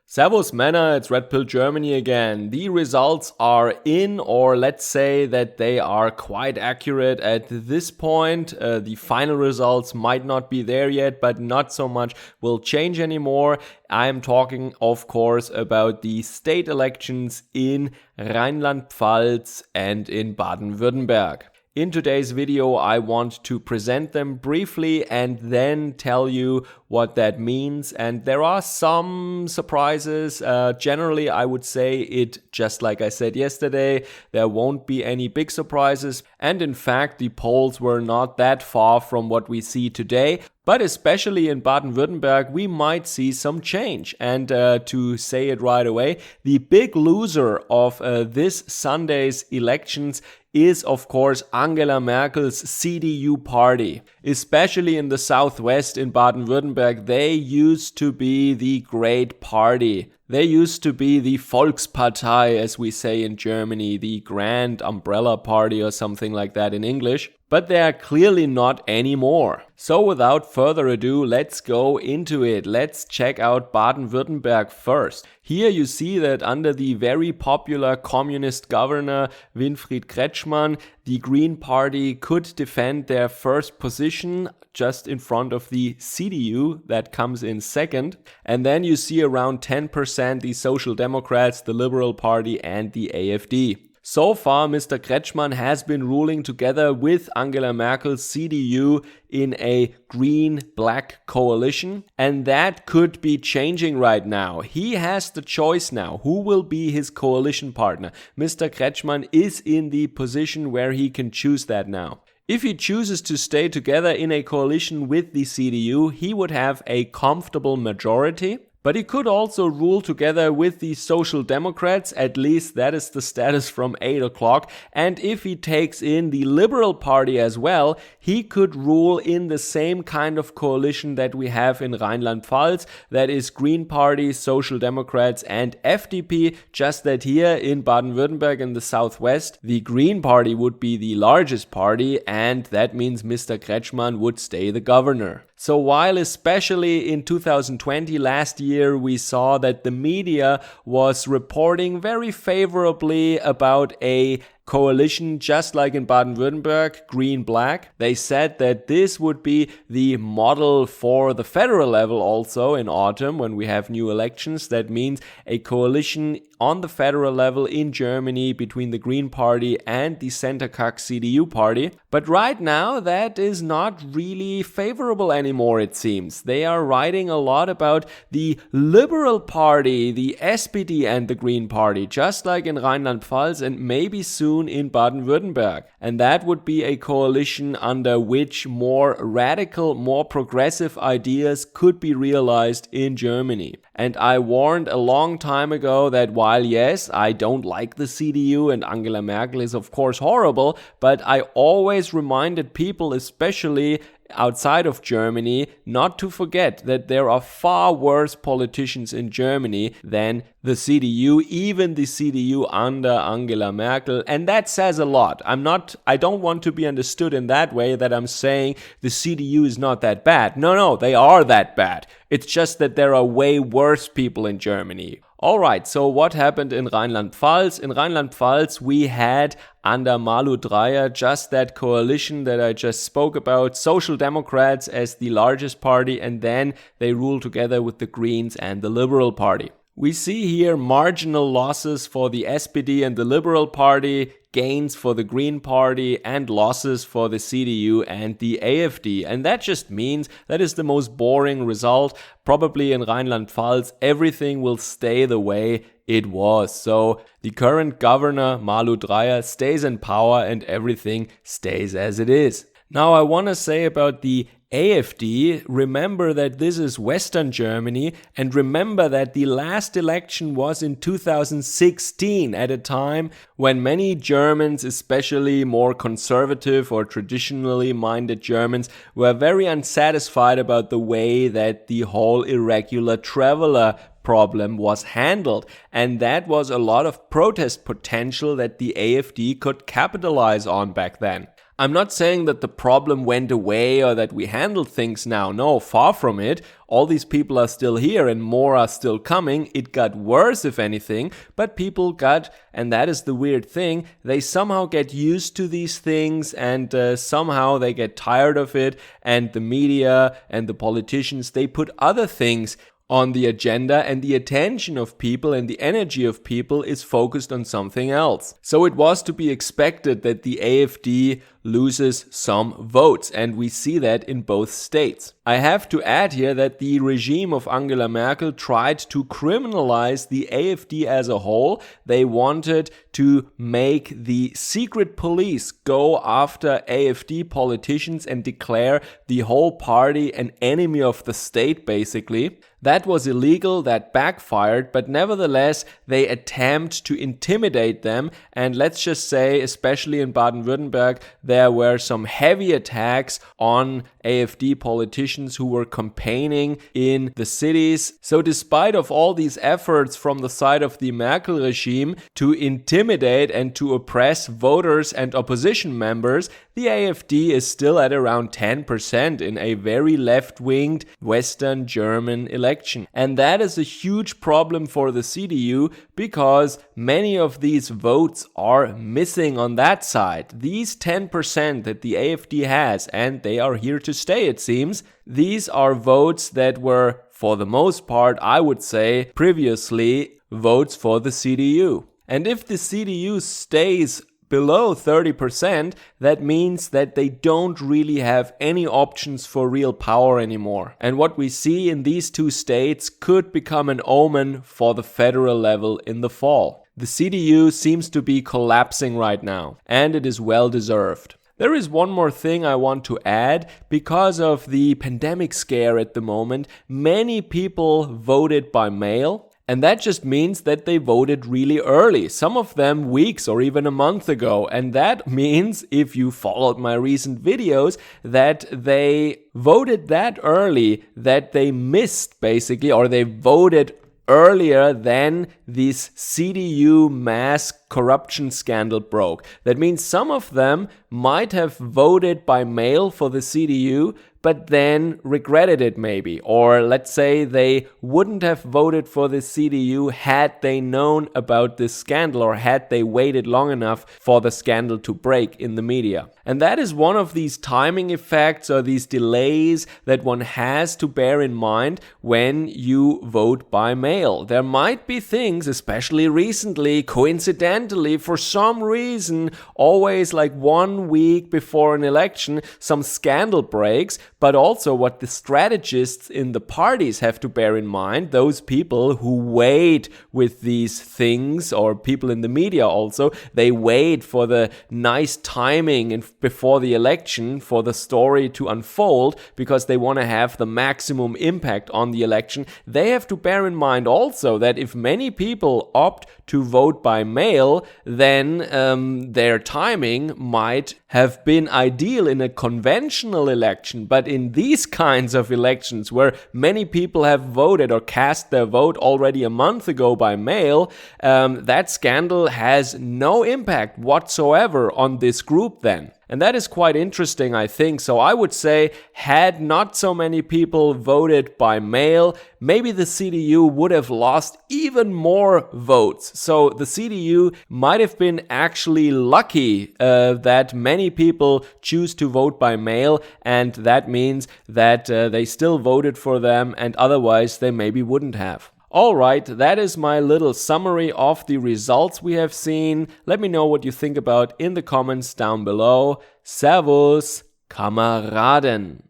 Servus Männer, it's Red Pill Germany again. The results are in, or let's say that they are quite accurate at this point. The final results might not be there yet, but not so much will change anymore. I'm talking, of course, about the state elections in Rhineland-Palatinate and in Baden-Württemberg. In today's video, I want to present them briefly and then tell you what that means. And there are some surprises. Generally, I would say it, just like I said yesterday, there won't be any big surprises. And in fact, the polls were not that far from what we see today. But especially in Baden-Württemberg, we might see some change. And to say it right away, the big loser of this Sunday's elections is, of course, Angela Merkel's CDU party. Especially in the southwest in Baden-Württemberg, they used to be the great party. They used to be the Volkspartei, as we say in Germany, the grand umbrella party or something like that in English. But they are clearly not anymore. So without further ado, let's go into it. Let's check out Baden-Württemberg first. Here you see that under the very popular communist governor Winfried Kretschmann, the Green Party could defend their first position just in front of the CDU that comes in second. And then you see around 10% the Social Democrats, the Liberal Party and the AfD. So far, Mr. Kretschmann has been ruling together with Angela Merkel's CDU in a green-black coalition, and that could be changing right now. He has the choice now. Who will be his coalition partner? Mr. Kretschmann is in the position where he can choose that now. If he chooses to stay together in a coalition with the CDU, he would have a comfortable majority. But he could also rule together with the Social Democrats, at least that is the status from 8 o'clock. And if he takes in the Liberal Party as well, he could rule in the same kind of coalition that we have in Rhineland-Palatinate, that is Green Party, Social Democrats and FDP, just that here in Baden-Württemberg in the southwest, the Green Party would be the largest party, and that means Mr. Kretschmann would stay the governor. So while especially in 2020 last year we saw that the media was reporting very favorably about a coalition just like in Baden-Württemberg, green-black. They said that this would be the model for the federal level also in autumn when we have new elections. That means a coalition on the federal level in Germany between the Green Party and the center-kack CDU party. But right now that is not really favorable anymore, it seems. They are writing a lot about the Liberal Party, the SPD and the Green Party, just like in Rhineland-Palatinate and maybe soon in Baden-Württemberg. And that would be a coalition under which more radical, more progressive ideas could be realized in Germany. And I warned a long time ago that while yes, I don't like the CDU and Angela Merkel is of course horrible, but I always reminded people, especially outside of Germany, not to forget that there are far worse politicians in Germany than the CDU, even the CDU under Angela Merkel, and that says a lot. I don't want to be understood in that way that I'm saying the CDU is not that bad. No, they are that bad. It's just that there are way worse people in Germany. Alright, so what happened in Rhineland-Palatinate? In Rhineland-Palatinate we had under Malu Dreyer just that coalition that I just spoke about, Social Democrats as the largest party, and then they rule together with the Greens and the Liberal Party. We see here marginal losses for the SPD and the Liberal Party, gains for the Green Party and losses for the CDU and the AfD. And that just means that is the most boring result. Probably in Rhineland-Palatinate everything will stay the way it was. So the current governor, Malu Dreyer, stays in power and everything stays as it is. Now I want to say about the AfD, remember that this is Western Germany, and remember that the last election was in 2016 at a time when many Germans, especially more conservative or traditionally minded Germans, were very unsatisfied about the way that the whole irregular traveler problem was handled, and that was a lot of protest potential that the AfD could capitalize on back then. I'm not saying that the problem went away or that we handled things now. No, far from it. All these people are still here and more are still coming. It got worse, if anything, but people got, and that is the weird thing, they somehow get used to these things and somehow they get tired of it, and the media and the politicians, they put other things on the agenda, and the attention of people and the energy of people is focused on something else. So it was to be expected that the AfD loses some votes, and we see that in both states. I have to add here that the regime of Angela Merkel tried to criminalize the AfD as a whole. They wanted to make the secret police go after AfD politicians and declare the whole party an enemy of the state, basically. That was illegal, that backfired, but nevertheless, they attempt to intimidate them, and let's just say, especially in Baden-Württemberg, there were some heavy attacks on AfD politicians who were campaigning in the cities. So despite of all these efforts from the side of the Merkel regime to intimidate and to oppress voters and opposition members, the AfD is still at around 10% in a very left-winged Western German election. And that is a huge problem for the CDU because many of these votes are missing on that side. These 10% that the AfD has, and they are here to stay it seems, these are votes that were, for the most part, I would say, previously votes for the CDU. And if the CDU stays below 30%, that means that they don't really have any options for real power anymore. And what we see in these two states could become an omen for the federal level in the fall. The CDU seems to be collapsing right now, and it is well deserved. There is one more thing I want to add. Because of the pandemic scare at the moment, many people voted by mail. And that just means that they voted really early, some of them weeks or even a month ago. And that means, if you followed my recent videos, that they voted that early that they missed basically, or they voted earlier than this CDU mass corruption scandal broke. That means some of them might have voted by mail for the CDU, but then regretted it maybe. Or let's say they wouldn't have voted for the CDU had they known about this scandal or had they waited long enough for the scandal to break in the media. And that is one of these timing effects or these delays that one has to bear in mind when you vote by mail. There might be things, especially recently, coincidentally, for some reason, always like 1 week before an election, some scandal breaks. But also what the strategists in the parties have to bear in mind, those people who wait with these things, or people in the media also, they wait for the nice timing and before the election for the story to unfold because they want to have the maximum impact on the election. They have to bear in mind also that if many people opt to vote by mail, then their timing might have been ideal in a conventional election. But in these kinds of elections where many people have voted or cast their vote already a month ago by mail, that scandal has no impact whatsoever on this group then. And that is quite interesting, I think. So I would say, had not so many people voted by mail, maybe the CDU would have lost even more votes. So the CDU might have been actually lucky that many people choose to vote by mail, and that means that they still voted for them, and otherwise they maybe wouldn't have. Alright, that is my little summary of the results we have seen. Let me know what you think about in the comments down below. Servus, Kameraden!